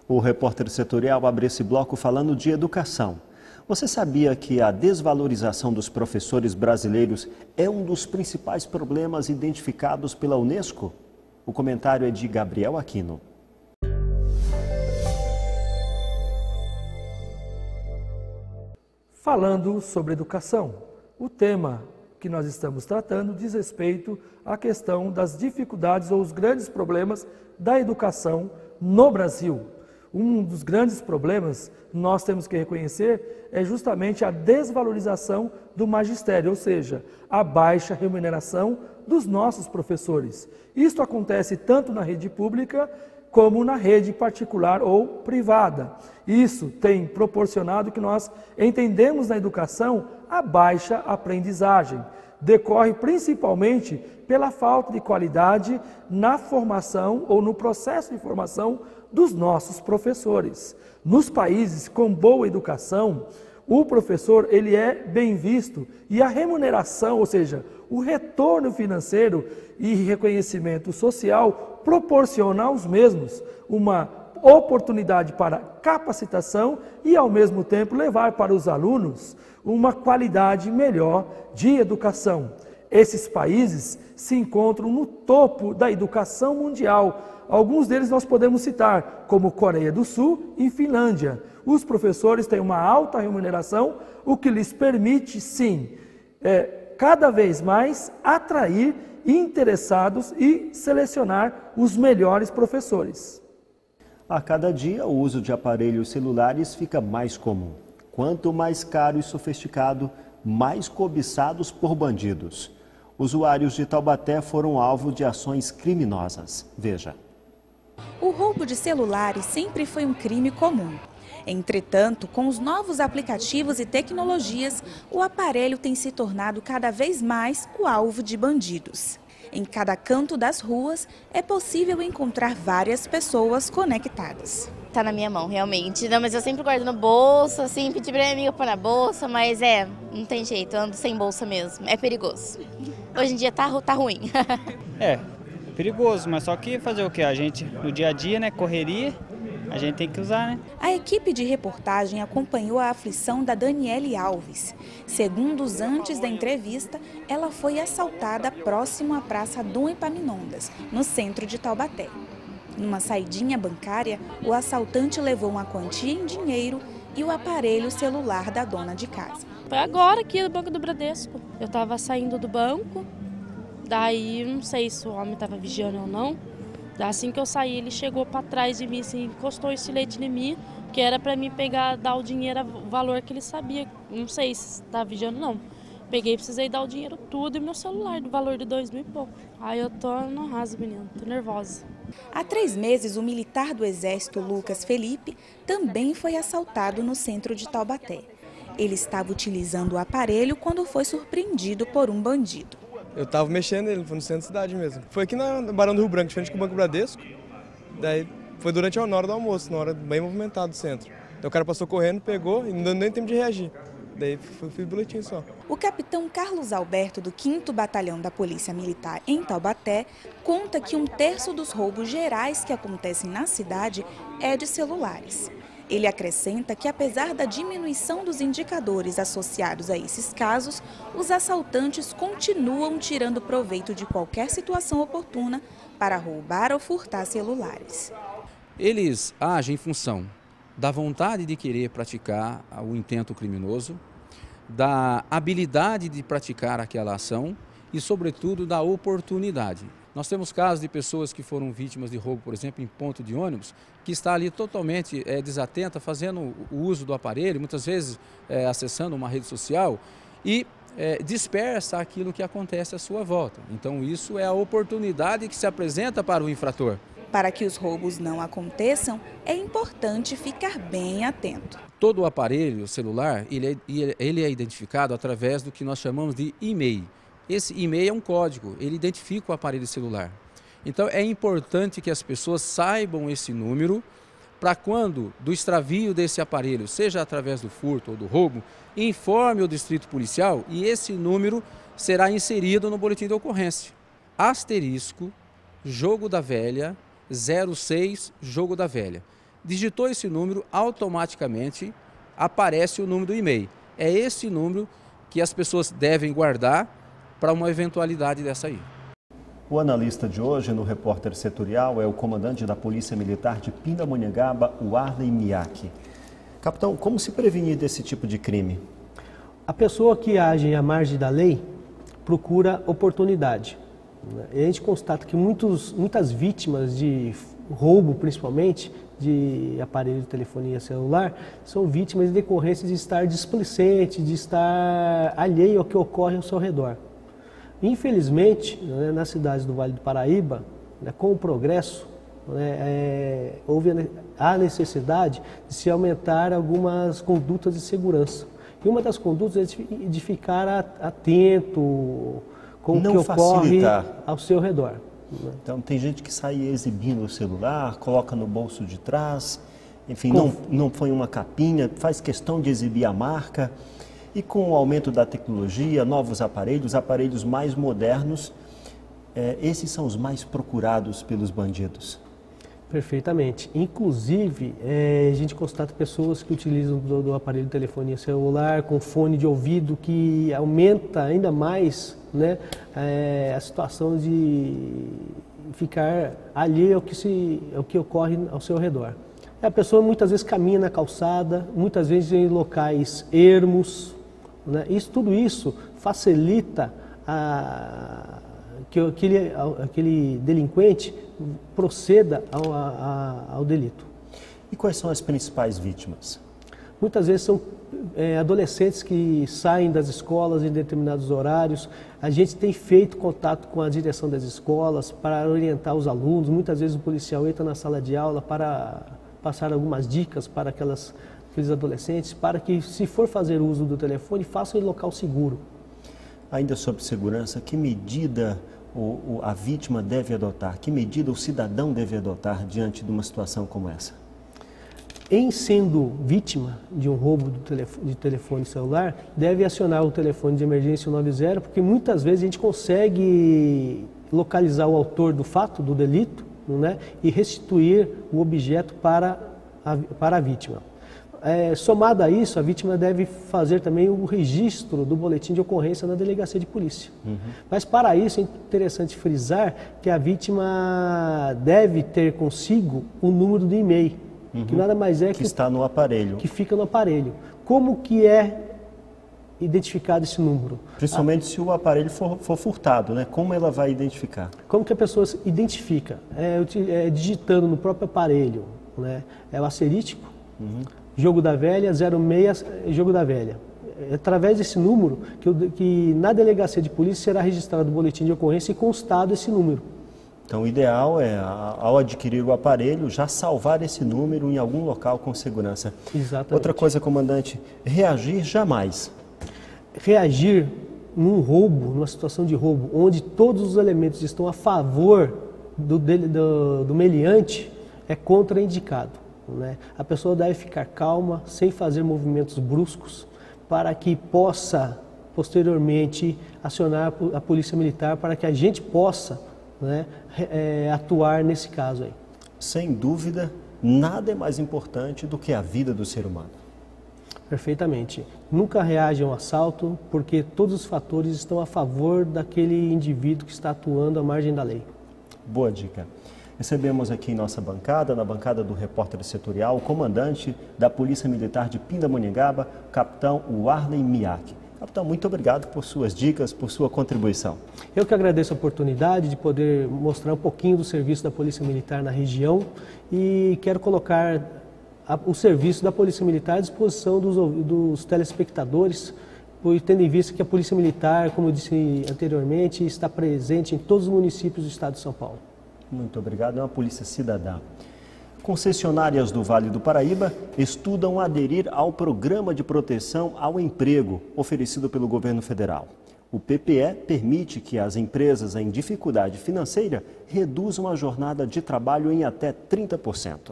O repórter setorial abre esse bloco falando de educação. Você sabia que a desvalorização dos professores brasileiros é um dos principais problemas identificados pela Unesco? O comentário é de Gabriel Aquino. Falando sobre educação, o tema que nós estamos tratando diz respeito à questão das dificuldades ou os grandes problemas da educação no Brasil. Um dos grandes problemas, nós temos que reconhecer, é justamente a desvalorização do magistério, ou seja, a baixa remuneração dos nossos professores. Isto acontece tanto na rede pública como na rede particular ou privada. Isso tem proporcionado que nós entendemos na educação a baixa aprendizagem. Decorre principalmente pela falta de qualidade na formação ou no processo de formação dos nossos professores. Nos países com boa educação, o professor ele é bem visto e a remuneração, ou seja, o retorno financeiro e reconhecimento social proporciona aos mesmos uma oportunidade para capacitação e, ao mesmo tempo, levar para os alunos uma qualidade melhor de educação. Esses países se encontram no topo da educação mundial. Alguns deles nós podemos citar, como Coreia do Sul e Finlândia. Os professores têm uma alta remuneração, o que lhes permite, sim, cada vez mais atrair interessados e selecionar os melhores professores. A cada dia, o uso de aparelhos celulares fica mais comum. Quanto mais caro e sofisticado, mais cobiçados por bandidos. Usuários de Taubaté foram alvo de ações criminosas. Veja. O roubo de celulares sempre foi um crime comum. Entretanto, com os novos aplicativos e tecnologias, o aparelho tem se tornado cada vez mais o alvo de bandidos. Em cada canto das ruas, é possível encontrar várias pessoas conectadas. Tá na minha mão, realmente. Não, mas eu sempre guardo na bolsa, assim, pedi pra minha amiga pôr na bolsa, mas não tem jeito, eu ando sem bolsa mesmo. É perigoso. Hoje em dia tá ruim. É perigoso, mas só que fazer o quê? A gente, no dia a dia, né, correria, a gente tem que usar, né? A equipe de reportagem acompanhou a aflição da Daniele Alves. Segundos antes da entrevista, ela foi assaltada próximo à Praça Dom Epaminondas, no centro de Taubaté. Numa saidinha bancária, o assaltante levou uma quantia em dinheiro e o aparelho celular da dona de casa. Foi agora aqui no Banco do Bradesco. Eu estava saindo do banco, daí não sei se o homem estava vigiando ou não. Assim que eu saí, ele chegou para trás de mim, assim, encostou esse leite em mim, que era para mim pegar, dar o dinheiro, o valor que ele sabia. Não sei se estava vigiando, não. Peguei, precisei dar o dinheiro tudo e meu celular, do valor de 2.000 e pouco. Aí eu tô no raso, menino, tô nervosa. Há 3 meses, o militar do Exército, Lucas Felipe, também foi assaltado no centro de Taubaté. Ele estava utilizando o aparelho quando foi surpreendido por um bandido. Eu estava mexendo nele, foi no centro da cidade mesmo. Foi aqui na Barão do Rio Branco, de frente com o Banco Bradesco. Daí foi durante a hora do almoço, na hora bem movimentada do centro. Daí o cara passou correndo, pegou e não deu nem tempo de reagir. Daí foi boletim só. O capitão Carlos Alberto, do 5º Batalhão da Polícia Militar em Taubaté, conta que 1/3 dos roubos gerais que acontecem na cidade é de celulares. Ele acrescenta que, apesar da diminuição dos indicadores associados a esses casos, os assaltantes continuam tirando proveito de qualquer situação oportuna para roubar ou furtar celulares. Eles agem em função da vontade de querer praticar o intento criminoso, da habilidade de praticar aquela ação e, sobretudo, da oportunidade. Nós temos casos de pessoas que foram vítimas de roubo, por exemplo, em ponto de ônibus, que está ali totalmente desatenta, fazendo o uso do aparelho, muitas vezes acessando uma rede social e dispersa aquilo que acontece à sua volta. Então isso é a oportunidade que se apresenta para o infrator. Para que os roubos não aconteçam, é importante ficar bem atento. Todo o aparelho celular, ele é identificado através do que nós chamamos de e-mail. Esse e-mail é um código, ele identifica o aparelho celular. Então é importante que as pessoas saibam esse número para quando do extravio desse aparelho, seja através do furto ou do roubo, informe o distrito policial e esse número será inserido no boletim de ocorrência. Asterisco, jogo da velha, 06, jogo da velha. digitou esse número, automaticamente aparece o número do e-mail. É esse número que as pessoas devem guardar para uma eventualidade dessa aí. O analista de hoje no Repórter Setorial é o comandante da Polícia Militar de Pindamonhangaba, o Arley Miyake. Capitão, como se prevenir desse tipo de crime? A pessoa que age à margem da lei procura oportunidade. E a gente constata que muitas vítimas de roubo, principalmente, de aparelho de telefonia celular, são vítimas de decorrência de estar displicente, de estar alheio ao que ocorre ao seu redor. Infelizmente, nas cidades do Vale do Paraíba, com o progresso, houve a necessidade de se aumentar algumas condutas de segurança. E uma das condutas é de ficar atento com o que ocorre ao seu redor. Então tem gente que sai exibindo o celular, coloca no bolso de trás, enfim, não põe uma capinha, faz questão de exibir a marca. E com o aumento da tecnologia, novos aparelhos mais modernos, esses são os mais procurados pelos bandidos. Perfeitamente. Inclusive, a gente constata pessoas que utilizam do aparelho de telefonia celular com fone de ouvido, que aumenta ainda mais, né, a situação de ficar alheio ao que ocorre ao seu redor. A pessoa muitas vezes caminha na calçada, muitas vezes em locais ermos, né? Tudo isso facilita que aquele delinquente proceda ao delito. E quais são as principais vítimas? Muitas vezes são adolescentes que saem das escolas em determinados horários. A gente tem feito contato com a direção das escolas para orientar os alunos. Muitas vezes o policial entra na sala de aula para passar algumas dicas para aqueles adolescentes, para que, se for fazer uso do telefone, façam em local seguro. Ainda sobre segurança, que medida a vítima deve adotar? Que medida o cidadão deve adotar diante de uma situação como essa? Em sendo vítima de um roubo de telefone celular, deve acionar o telefone de emergência 90, porque muitas vezes a gente consegue localizar o autor do fato, do delito, né, e restituir o objeto para a vítima. Somado a isso, a vítima deve fazer também o registro do boletim de ocorrência na delegacia de polícia. Mas para isso é interessante frisar que a vítima deve ter consigo o número do e-mail, que nada mais é que está no aparelho. Que fica no aparelho. Como que é identificado esse número? Principalmente se o aparelho for furtado, né? Como ela vai identificar? Como que a pessoa se identifica? Digitando no próprio aparelho, né? É o asterístico, Jogo da Velha, 06, Jogo da Velha. É através desse número que na delegacia de polícia será registrado o boletim de ocorrência e constado esse número. Então o ideal é, ao adquirir o aparelho, já salvar esse número em algum local com segurança. Exatamente. Outra coisa, comandante, reagir jamais. Reagir num roubo, numa situação de roubo, onde todos os elementos estão a favor do meliante, é contraindicado. Né? A pessoa deve ficar calma, sem fazer movimentos bruscos, para que possa, posteriormente, acionar a polícia militar para que a gente possa, né, atuar nesse caso aí. Sem dúvida, nada é mais importante do que a vida do ser humano. Perfeitamente. Nunca reage a um assalto, porque todos os fatores estão a favor daquele indivíduo que está atuando à margem da lei. Boa dica. Recebemos aqui em nossa bancada, na bancada do Repórter Setorial, o comandante da Polícia Militar de Pindamonhangaba, o capitão Arley Miyake. Capitão, muito obrigado por suas dicas, por sua contribuição. Eu que agradeço a oportunidade de poder mostrar um pouquinho do serviço da Polícia Militar na região e quero colocar o serviço da Polícia Militar à disposição dos telespectadores, tendo em vista que a Polícia Militar, como eu disse anteriormente, está presente em todos os municípios do estado de São Paulo. Muito obrigado. É uma polícia cidadã. Concessionárias do Vale do Paraíba estudam aderir ao Programa de Proteção ao Emprego oferecido pelo governo federal. O PPE permite que as empresas em dificuldade financeira reduzam a jornada de trabalho em até 30%.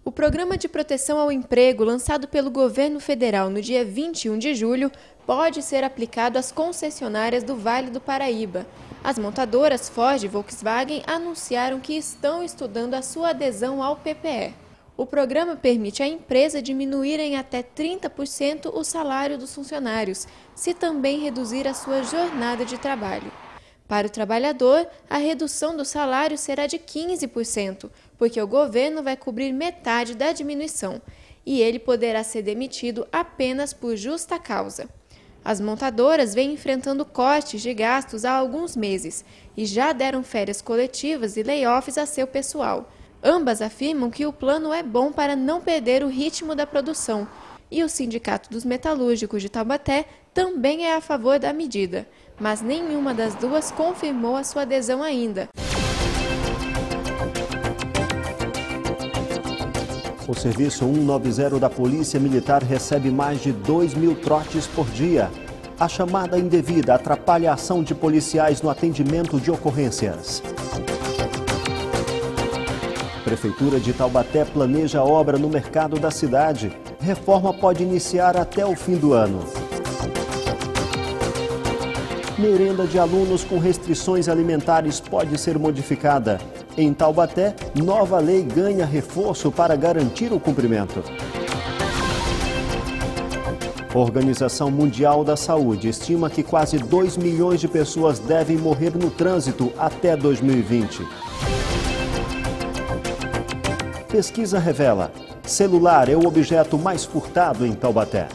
O Programa de Proteção ao Emprego, lançado pelo governo federal no dia 21 de julho, pode ser aplicado às concessionárias do Vale do Paraíba. As montadoras Ford e Volkswagen anunciaram que estão estudando a sua adesão ao PPE. O programa permite à empresa diminuir em até 30% o salário dos funcionários, se também reduzir a sua jornada de trabalho. Para o trabalhador, a redução do salário será de 15%, porque o governo vai cobrir metade da diminuição, e ele poderá ser demitido apenas por justa causa. As montadoras vêm enfrentando cortes de gastos há alguns meses e já deram férias coletivas e layoffs a seu pessoal. Ambas afirmam que o plano é bom para não perder o ritmo da produção, e o Sindicato dos Metalúrgicos de Taubaté também é a favor da medida, mas nenhuma das duas confirmou a sua adesão ainda. O serviço 190 da Polícia Militar recebe mais de 2.000 trotes por dia. A chamada indevida atrapalha a ação de policiais no atendimento de ocorrências. Prefeitura de Taubaté planeja obra no mercado da cidade. Reforma pode iniciar até o fim do ano. Merenda de alunos com restrições alimentares pode ser modificada. Em Taubaté, nova lei ganha reforço para garantir o cumprimento. A Organização Mundial da Saúde estima que quase 2 milhões de pessoas devem morrer no trânsito até 2020. Pesquisa revela: celular é o objeto mais furtado em Taubaté.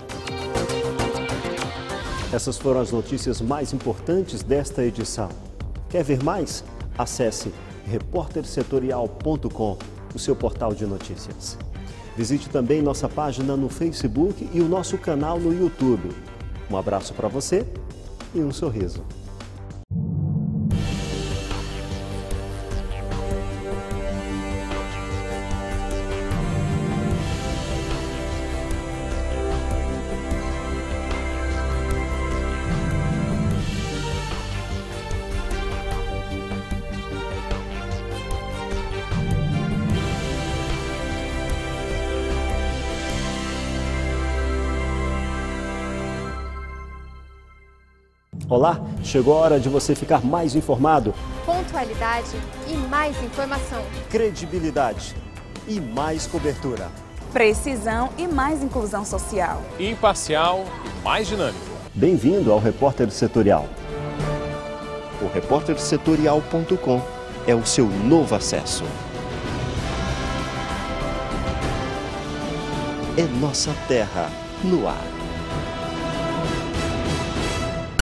Essas foram as notícias mais importantes desta edição. Quer ver mais? Acesse repórtersetorial.com, o seu portal de notícias. Visite também nossa página no Facebook e o nosso canal no YouTube. Um abraço para você e um sorriso. Olá, chegou a hora de você ficar mais informado. Pontualidade e mais informação. Credibilidade e mais cobertura. Precisão e mais inclusão social. Imparcial e mais dinâmico. Bem-vindo ao Repórter Setorial. O repórtersetorial.com é o seu novo acesso. É nossa terra no ar.